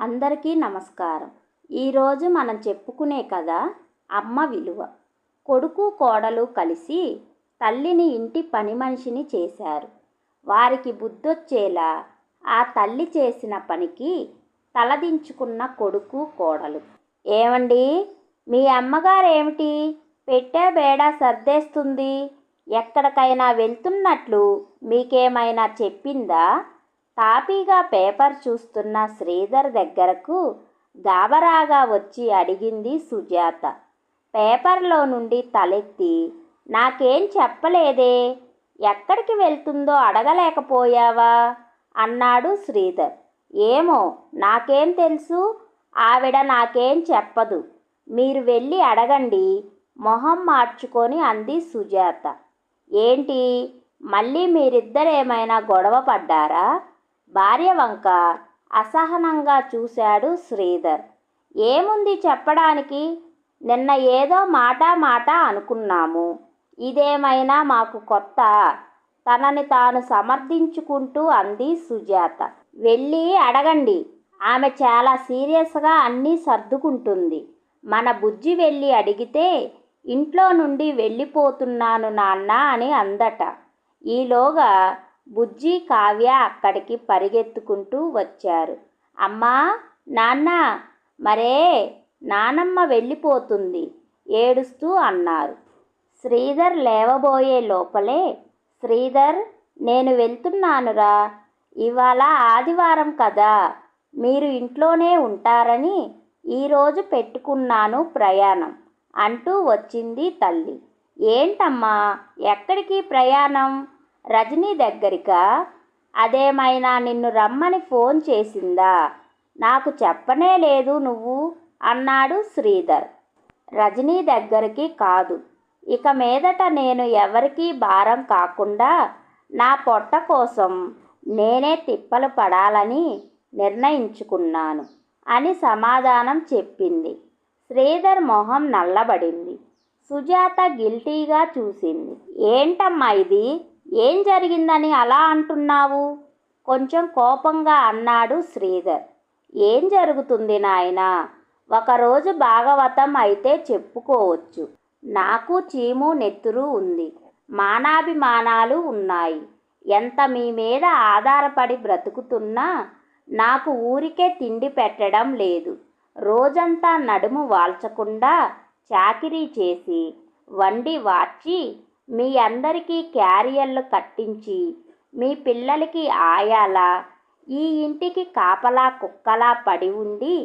అందరికీ నమస్కారం. ఈరోజు మనం చెప్పుకునే కథ అమ్మ విలువ. కొడుకు కోడలు కలిసి తల్లిని ఇంటి పని మనిషిని చేశారు. వారికి బుద్ధొచ్చేలా ఆ తల్లి చేసిన పనికి తలదించుకున్న కొడుకు కోడలు. ఏమండి, మీ అమ్మగారేమిటి పెట్టే బేడా సర్దేస్తుంది? ఎక్కడికైనా వెళ్తున్నట్లు మీకేమైనా చెప్పిందా? తాపీగా పేపర్ చూస్తున్న శ్రీధర్ దగ్గరకు గాబరాగా వచ్చి అడిగింది సుజాత. పేపర్లో నుండి తలెత్తి, నాకేం చెప్పలేదే, ఎక్కడికి వెళ్తుందో అడగలేకపోయావా అన్నాడు శ్రీధర్. ఏమో, నాకేం తెలుసు, ఆవిడ నాకేం చెప్పదు, మీరు వెళ్ళి అడగండి మొహం మార్చుకొని అంది సుజాత. ఏంటి, మళ్ళీ మీరిద్దరేమైనా గొడవ పడ్డారా? భార్య వంక అసహనంగా చూశాడు శ్రీధర్. ఏముంది చెప్పడానికి, నిన్న ఏదో మాట అనుకున్నాము, ఇదేమైనా మాకు కొత్త? తనని తాను సమర్థించుకుంటూ అంది సుజాత. వెళ్ళి అడగండి, ఆమె చాలా సీరియస్గా అన్నీ సర్దుకుంటుంది. మన బుజ్జి వెళ్ళి అడిగితే ఇంట్లో నుండి వెళ్ళిపోతున్నాను నాన్న అని అందట. ఈలోగా బుజ్జి కావ్య అక్కడికి పరిగెత్తుకుంటూ వచ్చారు. అమ్మా, నాన్న, మరే నానమ్మ వెళ్ళిపోతుంది ఏడుస్తూ అన్నారు. శ్రీధర్ లేవబోయే లోపలే, శ్రీధర్, నేను వెళ్తున్నానురా, ఇవాళ ఆదివారం కదా, మీరు ఇంట్లోనే ఉంటారని ఈరోజు పెట్టుకున్నాను ప్రయాణం అంటూ వచ్చింది తల్లి. ఏంటమ్మా, ఎక్కడికి ప్రయాణం? రజనీ దగ్గరికా? అదేమైనా నిన్ను రమ్మని ఫోన్ చేసిందా? నాకు చెప్పనే లేదు నువ్వు అన్నాడు శ్రీధర్. రజనీ దగ్గరికి కాదు, ఇక మీదట నేను ఎవరికీ భారం కాకుండా నా పొట్ట కోసం నేనే తిప్పలు పడాలని నిర్ణయించుకున్నాను అని సమాధానం చెప్పింది. శ్రీధర్ మొహం నల్లబడింది. సుజాత గిల్టీగా చూసింది. ఏంటమ్మా ఇది, ఏం జరిగిందని అలా అంటున్నావు? కొంచెం కోపంగా అన్నాడు శ్రీధర్. ఏం జరుగుతుంది నాయనా, ఒకరోజు భాగవతం అయితే చెప్పుకోవచ్చు. నాకు చీము నెత్తురు ఉంది, మానాభిమానాలు ఉన్నాయి. ఎంత మీ మీద ఆధారపడి బ్రతుకుతున్నా నాకు ఊరికే తిండి పెట్టడం లేదు. రోజంతా నడుము వాల్చకుండా చాకిరీ చేసి వండి వార్చి మీ అందరికీ క్యారియర్లు కట్టించి మీ పిల్లలకి ఆయాలా ఈ ఇంటికి కాపలా కుక్కలా పడి ఉండి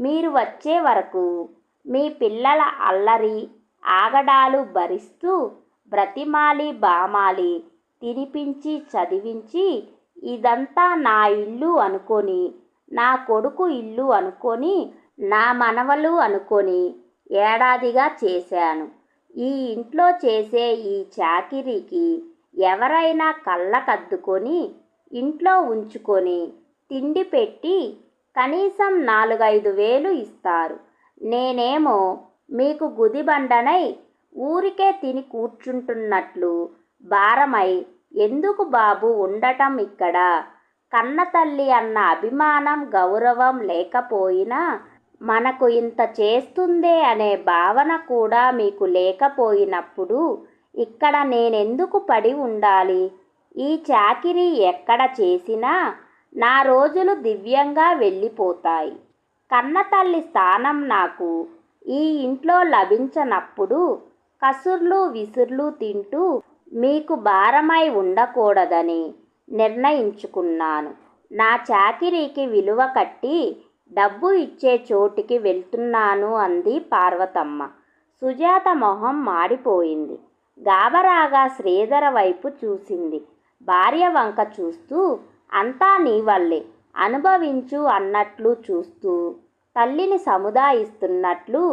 మీరు వచ్చే వరకు మీ పిల్లల అల్లరి ఆగడాలు భరిస్తూ బ్రతిమాలి బామాలి తినిపించి చదివించి ఇదంతా నా ఇల్లు అనుకొని, నా కొడుకు ఇల్లు అనుకొని, నా మనవలు అనుకొని ఏడాదిగా చేశాను. ఈ ఇంట్లో చేసే ఈ చాకిరీకి ఎవరైనా కళ్ళకద్దుకొని ఇంట్లో ఉంచుకొని తిండి పెట్టి కనీసం 4-5 వేలు ఇస్తారు. నేనేమో మీకు గుదిబండనై ఊరికే తిని కూర్చుంటున్నట్లు భారమై ఎందుకు బాబు ఉండటం ఇక్కడ? కన్నతల్లి అన్న అభిమానం గౌరవం లేకపోయినా మనకు ఇంత చేస్తుందే అనే భావన కూడా మీకు లేకపోయినప్పుడు ఇక్కడ నేనెందుకు పడి ఉండాలి? ఈ చాకిరీ ఎక్కడ చేసినా నా రోజులు దివ్యంగా వెళ్ళిపోతాయి. కన్నతల్లి స్థానం నాకు ఈ ఇంట్లో లభించనప్పుడు కసుర్లు విసుర్లు తింటూ మీకు భారమై ఉండకూడదని నిర్ణయించుకున్నాను. నా చాకిరీకి విలువ కట్టి డబ్బు ఇచ్చే చోటికి వెళ్తున్నాను అంది పార్వతమ్మ. సుజాత మొహం మాడిపోయింది. గాబరాగా శ్రీధర వైపు చూసింది. భార్య వంక చూస్తూ, అంతా నీ వల్లే, అనుభవించు అన్నట్లు చూస్తూ తల్లిని సముదాయిస్తున్నట్లు,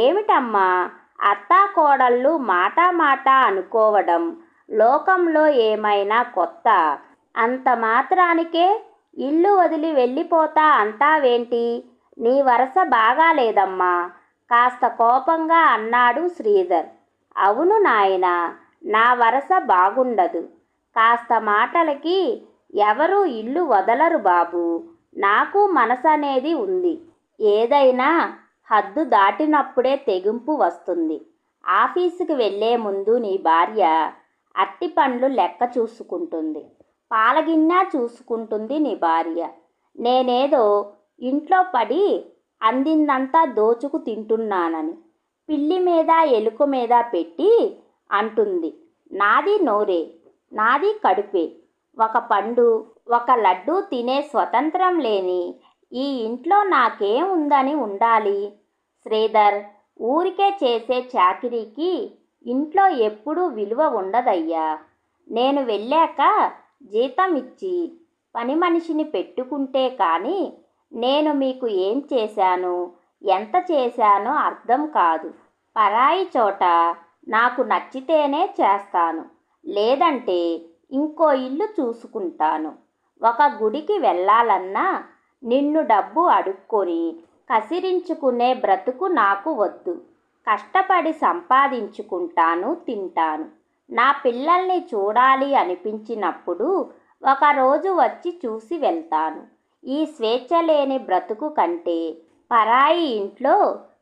ఏమిటమ్మా, అత్తాకోడళ్ళు మాట అనుకోవడం లోకంలో ఏమైనా కొత్త? అంత మాత్రానికే ఇల్లు వదిలి వెళ్ళిపోతా అంటావేంటి? నీ వరస బాగాలేదమ్మా కాస్త కోపంగా అన్నాడు శ్రీధర్. అవును నాయనా, నా వరస బాగుండదు. కాస్త మాటలకి ఎవరూ ఇల్లు వదలరు బాబు. నాకు మనసు అనేది ఉంది. ఏదైనా హద్దు దాటినప్పుడే తెగింపు వస్తుంది. ఆఫీసుకి వెళ్ళే ముందు నీ భార్య అరటిపండ్లు లెక్క చూసుకుంటుంది. పాలగిన్నె చూసుకుంటుంది నీ భార్య. నేనేదో ఇంట్లో పడి అందిందంతా దోచుకు తింటున్నానని పిల్లి మీద ఎలుక మీద పెట్టి అంటుంది. నాది నోరే, నాది కడుపే. ఒక పండు, ఒక లడ్డు తినే స్వతంత్రం లేని ఈ ఇంట్లో నాకేం ఉందని ఉండాలి? శ్రీధర్, ఊరికే చేసే చాకిరీకి ఇంట్లో ఎప్పుడూ విలువ ఉండదయ్యా. నేను వెళ్ళాక జీతం ఇచ్చి పని మనిషిని పెట్టుకుంటే కానీ నేను మీకు ఏం చేశాను, ఎంత చేశానో అర్థం కాదు. పరాయి చోట నాకు నచ్చితేనే చేస్తాను, లేదంటే ఇంకో ఇల్లు చూసుకుంటాను. ఒక గుడికి వెళ్ళాలన్నా నిన్ను డబ్బు అడుక్కొని కసిరించుకునే బ్రతుకు నాకు వద్దు. కష్టపడి సంపాదించుకుంటాను, తింటాను. నా పిల్లల్ని చూడాలి అనిపించినప్పుడు ఒకరోజు వచ్చి చూసి వెళ్తాను. ఈ స్వేచ్ఛ లేని బ్రతుకు కంటే పరాయి ఇంట్లో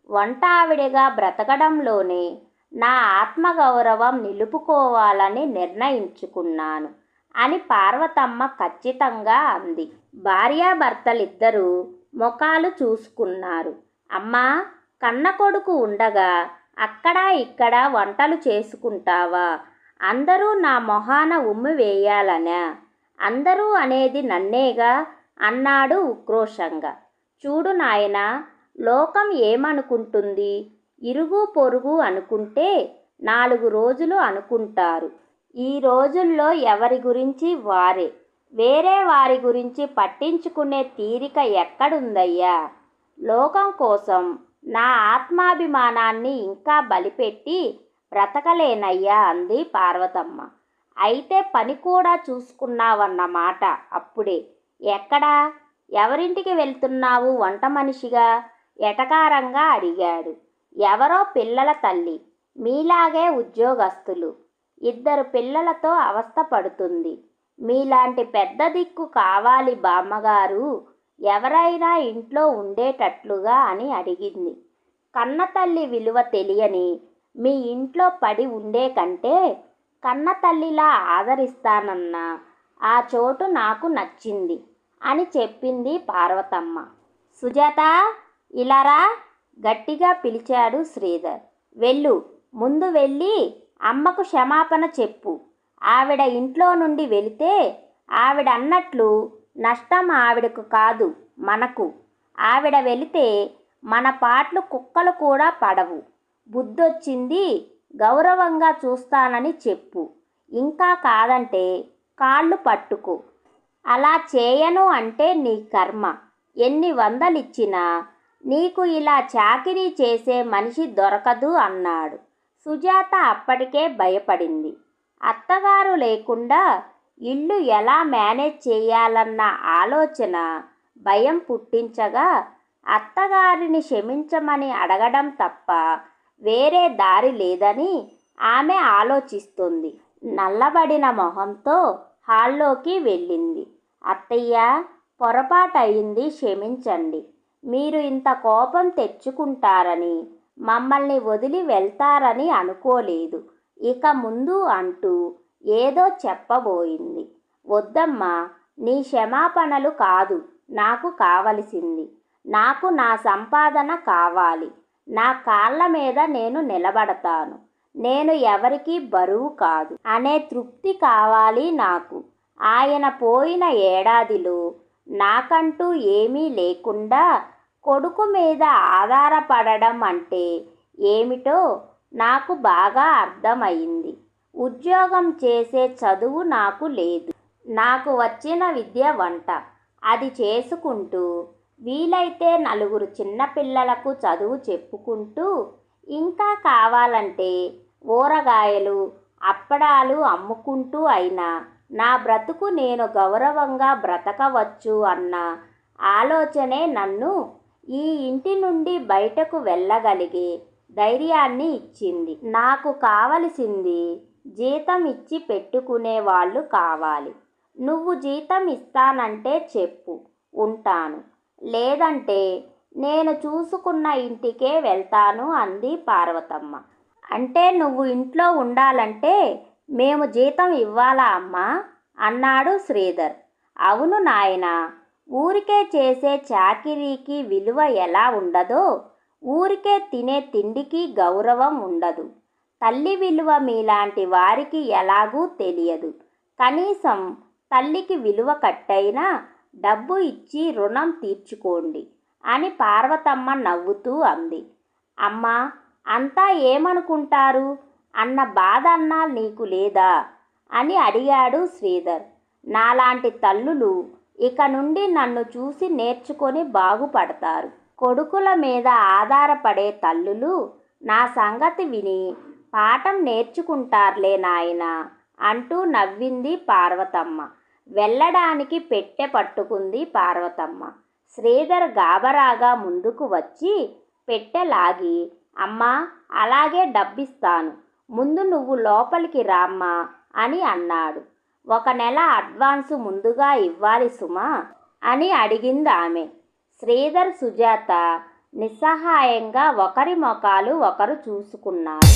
వంట ఆవిడగా బ్రతకడంలోనే నా ఆత్మగౌరవం నిలుపుకోవాలని నిర్ణయించుకున్నాను అని పార్వతమ్మ ఖచ్చితంగా అంది. భార్యాభర్తలిద్దరూ ముఖాలు చూసుకున్నారు. అమ్మా, కన్న కొడుకు ఉండగా అక్కడా ఇక్కడ వంటలు చేసుకుంటావా? అందరూ నా మొహాన ఉమ్మి వేయాలనా? అందరూ అనేది నన్నేగా అన్నాడు ఉక్రోషంగా. చూడు నాయనా, లోకం ఏమనుకుంటుంది? ఇరుగు పొరుగు అనుకుంటే 4 రోజులు అనుకుంటారు. ఈ రోజుల్లో ఎవరి గురించి వారే. వేరే వారి గురించి పట్టించుకునే తీరిక ఎక్కడుందయ్యా? లోకం కోసం నా ఆత్మాభిమానాన్ని ఇంకా బలిపెట్టి బ్రతకలేనయ్యా అంది పార్వతమ్మ. అయితే పని కూడా చూసుకున్నావన్నమాట అప్పుడే. ఎక్కడా? ఎవరింటికి వెళ్తున్నావు వంట మనిషిగా? ఎటకారంగా అడిగాడు. ఎవరో పిల్లల తల్లి, మీలాగే ఉద్యోగస్తులు. 2 పిల్లలతో అవస్థపడుతుంది. మీలాంటి పెద్ద దిక్కు కావాలి బామ్మగారు. ఎవరైనా ఇంట్లో ఉండేటట్లుగా అని అడిగింది. కన్నతల్లి విలువ తెలియని మీ ఇంట్లో పడి ఉండే కంటే కన్నతల్లిలా ఆదరిస్తానన్న ఆ చోటు నాకు నచ్చింది అని చెప్పింది పార్వతమ్మ. సుజాత, ఇలారా గట్టిగా పిలిచాడు శ్రీధర్. వెళ్ళు, ముందు వెళ్ళి అమ్మకు క్షమాపణ చెప్పు. ఆవిడ ఇంట్లో నుండి వెళితే ఆవిడ అన్నట్లు నష్టం ఆవిడకు కాదు, మనకు. ఆవిడ వెళితే మన పాట్లు కుక్కలు కూడా పడవు. బుద్ధొచ్చింది, గౌరవంగా చూస్తానని చెప్పు. ఇంకా కాదంటే కాళ్ళు పట్టుకో. అలా చేయను అంటే నీ కర్మ. ఎన్ని వందలిచ్చినా నీకు ఇలా చాకిరీ చేసే మనిషి దొరకదు అన్నాడు. సుజాత అప్పటికే భయపడింది. అత్తగారు లేకుండా ఇల్లు ఎలా మేనేజ్ చేయాలన్న ఆలోచన భయం పుట్టించగా అత్తగారిని క్షమించమని అడగడం తప్ప వేరే దారి లేదని ఆమె ఆలోచిస్తుంది. నల్లబడిన మొహంతో హాల్లోకి వెళ్ళింది. అత్తయ్య, పొరపాటయింది, క్షమించండి. మీరు ఇంత కోపం తెచ్చుకుంటారని, మమ్మల్ని వదిలి వెళ్తారని అనుకోలేదు. ఇక ముందు అంటూ ఏదో చెప్పబోయింది. వద్దమ్మా, నీ క్షమాపణలు కాదు నాకు కావలసింది. నాకు నా సంపాదన కావాలి. నా కాళ్ళ మీద నేను నిలబడతాను. నేను ఎవరికీ బరువు కాదు అనే తృప్తి కావాలి నాకు. ఆయన పోయిన ఏడాదిలో నాకంటూ ఏమీ లేకుండా కొడుకు మీద ఆధారపడడం అంటే ఏమిటో నాకు బాగా అర్థమైంది. ఉద్యోగం చేసే చదువు నాకు లేదు. నాకు వచ్చిన విద్య వంట. అది చేసుకుంటూ వీలైతే 4 చిన్నపిల్లలకు చదువు చెప్పుకుంటూ ఇంకా కావాలంటే ఊరగాయలు, అప్పడాలు అమ్ముకుంటూ అయినా నా బ్రతుకు నేను గౌరవంగా బ్రతకవచ్చు అన్న ఆలోచనే నన్ను ఈ ఇంటి నుండి బయటకు వెళ్ళగలిగే ధైర్యాన్ని ఇచ్చింది. నాకు కావలసింది జీతం ఇచ్చి పెట్టుకునే వాళ్ళు కావాలి. నువ్వు జీతం ఇస్తానంటే చెప్పు, ఉంటాను, లేదంటే నేను చూసుకున్న ఇంటికే వెళ్తాను అంది పార్వతమ్మ. అంటే నువ్వు ఇంట్లో ఉండాలంటే మేము జీతం ఇవ్వాలా అమ్మా అన్నాడు శ్రీధర్. అవును నాయనా, ఊరికే చేసే చాకిరీకి విలువ ఎలా ఉండదో ఊరికే తినే తిండికి గౌరవం ఉండదు. తల్లి విలువ మీలాంటి వారికి ఎలాగూ తెలియదు. కనీసం తల్లికి విలువ కట్టైనా డబ్బు ఇచ్చి రుణం తీర్చుకోండి అని పార్వతమ్మ నవ్వుతూ అంది. అమ్మా, అంతా ఏమనుకుంటారు అన్న బాధ అన్నా నీకు లేదా అని అడిగాడు శ్రీధర్. నాలాంటి తల్లులు ఇక నుండి నన్ను చూసి నేర్చుకొని బాగుపడతారు. కొడుకుల మీద ఆధారపడే తల్లులు నా సంగతి విని పాఠం నేర్చుకుంటారులే నాయనా అంటూ నవ్వింది పార్వతమ్మ. వెళ్ళడానికి పెట్టె పట్టుకుంది పార్వతమ్మ. శ్రీధర్ గాబరాగా ముందుకు వచ్చి పెట్టె లాగి, అమ్మా అలాగే డబ్బిస్తాను, ముందు నువ్వు లోపలికి రామ్మా అని అన్నాడు. 1 నెల అడ్వాన్సు ముందుగా ఇవ్వాలి సుమా అని అడిగింది ఆమె. శ్రీధర్, సుజాత నిస్సహాయంగా ఒకరి ముఖాలు ఒకరు చూసుకున్నారు.